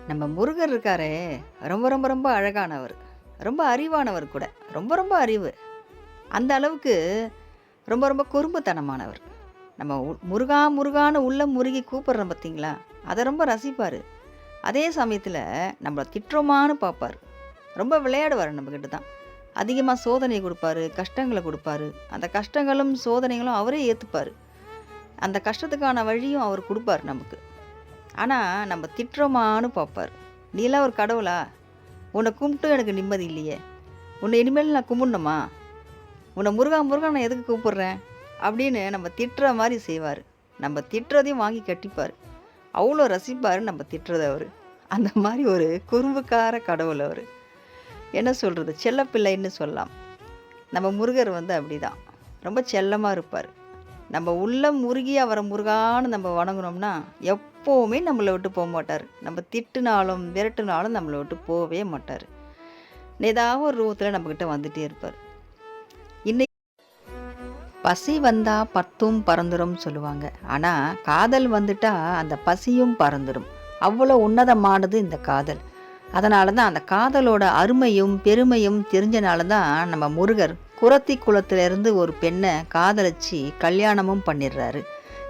நம்ம முருகர் இருக்காரே, ரொம்ப ரொம்ப ரொம்ப அழகானவர். ரொம்ப அறிவானவர் கூட. ரொம்ப ரொம்ப அறிவு. அந்த அளவுக்கு ரொம்ப ரொம்ப குறும்புத்தனமானவர். நம்ம முருகா முருகான்னு உள்ள முருகி கூப்பிடுறோம் பார்த்தீங்களா? அத ரொம்ப ரசிப்பாரு. அதே சமயத்தில நம்மள திட்டுறோமான்னு பார்ப்பாரு. ரொம்ப விளையாடுவாரு நம்மகிட்ட தான். அதிகமா சோதனை குடுப்பாரு, கஷ்டங்கள குடுப்பாரு. அந்த கஷ்டங்களும், சோதனைகளும் அவரே ஏத்துப்பாரு. அந்த கஷ்டத்துக்கான வழியும் அவர் குடுப்பாரு நமக்கு. ஆனா, நம்ம திட்டுறோமான்னு பார்ப்பாரு. "நீலாம் ஒரு கடவுளா? உன்ன கும்பிட்டும் எனக்கு நிம்மதி இல்லையே! உன்ன இனிமேல் நான் கும்பிடணுமா? உன்ன முருகா முருகா நான் எதுக்கு கூப்பிடுறேன்?" அப்படின்னு நம்ம திட்டுற மாரி செய்வாரு. நம்ம திட்டுறதையும் வாங்கி கட்டிப்பாரு. அவ்வளோ ரசிப்பாரு நம்ம திட்டுறத அவரு. அந்த மாரி ஒரு குறும்புக்கார கடவுள் அவரு. என்ன சொல்றது? செல்லப்பிள்ளைன்னு சொல்லலாம். நம்ம முருகர் வந்து அப்படிதான். ரொம்ப செல்லமா இருப்பாரு. நம்ம உள்ளம் உருகி அவர முருகான்னு நம்ம வணங்குனோம்னா, எப்பவுமே நம்மள விட்டு போமாட்டாரு. நம்ம திட்டுனாலும், விரட்டுனாலும் நம்மள விட்டு போவே மாட்டாரு. ஏதாவது ஒரு ரூபத்துல நம்மகிட்ட வந்துட்டே இருப்பாரு. இன்னைக்கு பசி வந்தா பத்தும் பறந்துரும்னு சொல்லுவாங்க. ஆனா, காதல் வந்துட்டா அந்த பசியும் பறந்துடும். அவ்வளோ உன்னதமானது இந்த காதல். அதனால தான் அந்த காதலோட அருமையும், பெருமையும் தெரிஞ்சனால தான் நம்ம முருகர் குறத்தி குலத்திலிருந்து ஒரு பெண்ண காதலிச்சு கல்யாணமும் பண்ணிடுறாரு.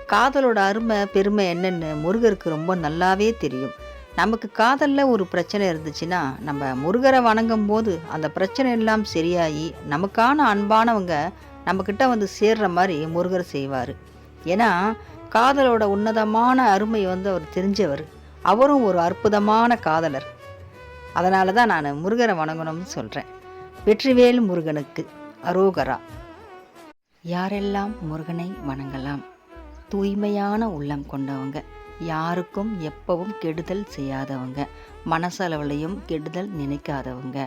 காதலோட அருமை, பெருமை என்னன்னு முருகருக்கு ரொம்ப நல்லாவே தெரியும். நமக்கு காதல்ல ஒரு பிரச்சனை இருந்துச்சுன்னா, நம்ம முருகர வணங்கும்போது அந்த பிரச்சனை எல்லாம் சரியாயி, நமக்கான அன்பானவங்க நம்மக்கிட்ட வந்து சேர்ற மாரி முருகர் செய்வாரு. ஏன்னா, காதலோட உன்னதமான அருமை வந்து அவர் தெரிஞ்சவரு. அவரும் ஒரு அற்புதமான காதலர். அதனால தான் நானு முருகர வணங்கணும்னு சொல்றேன். வெற்றிவேல் முருகனுக்கு அரோகரா. யாரெல்லாம் முருகனை வணங்கலாம்? தூய்மையான உள்ளம் கொண்டவங்க, யாருக்கும் எப்பவும் கெடுதல் செய்யாதவங்க, மனசளவுலையும் கெடுதல் நினைக்காதவங்க,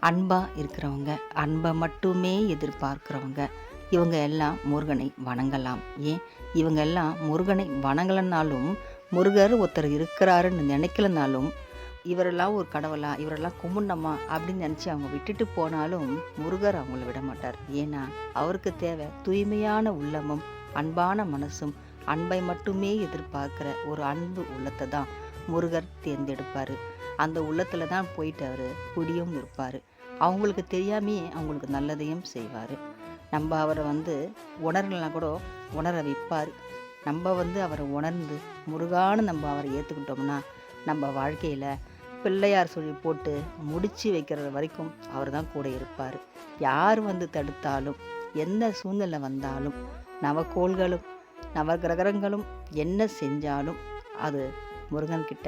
அன்பா இருக்கிறவங்க, அன்பை மட்டுமே எதிர்பார்க்கிறவங்க, இவங்க எல்லாம் முருகனை வணங்கலாம். ஏன், இவங்க எல்லாம் முருகனை வணங்கலனாலும், முருகர் ஒருத்தர் இருக்கிறாருன்னு நினைக்கலனாலும், இவரெல்லாம் ஒரு கடவுளா, இவரெல்லாம் கும்பிடணுமா அப்படின்னு நினச்சி அவங்க விட்டுட்டு போனாலும் முருகர் அவங்கள விட மாட்டார். ஏன்னா அவருக்கு தேவை தூய்மையான உள்ளமும், அன்பான மனசும், அன்பை மட்டுமே எதிர்பார்க்கிற ஒரு அன்பு உள்ளத்தை தான் முருகர் தேர்ந்தெடுப்பார். அந்த உள்ளத்தில் தான் போயிட்டு அவர் குடியும் இருப்பார். அவங்களுக்கு தெரியாமையே அவங்களுக்கு நல்லதையும் செய்வார். நம்ம அவரை வந்து உணரலாம் கூட உணர வைப்பார். நம்ம வந்து அவரை உணர்ந்து முருகான்னு நம்ம அவரை ஏற்றுக்கிட்டோம்னா நம்ம வாழ்க்கையில் பிள்ளையார் சொல்லி போட்டு முடிச்சு வைக்கிற வரைக்கும் அவர் தான் கூட இருப்பார். யார் வந்து தடுத்தாலும், எந்த சூழ்நிலை வந்தாலும், நவகோள்களும் நவகிரகங்களும் என்ன செஞ்சாலும் அது முருகன்கிட்ட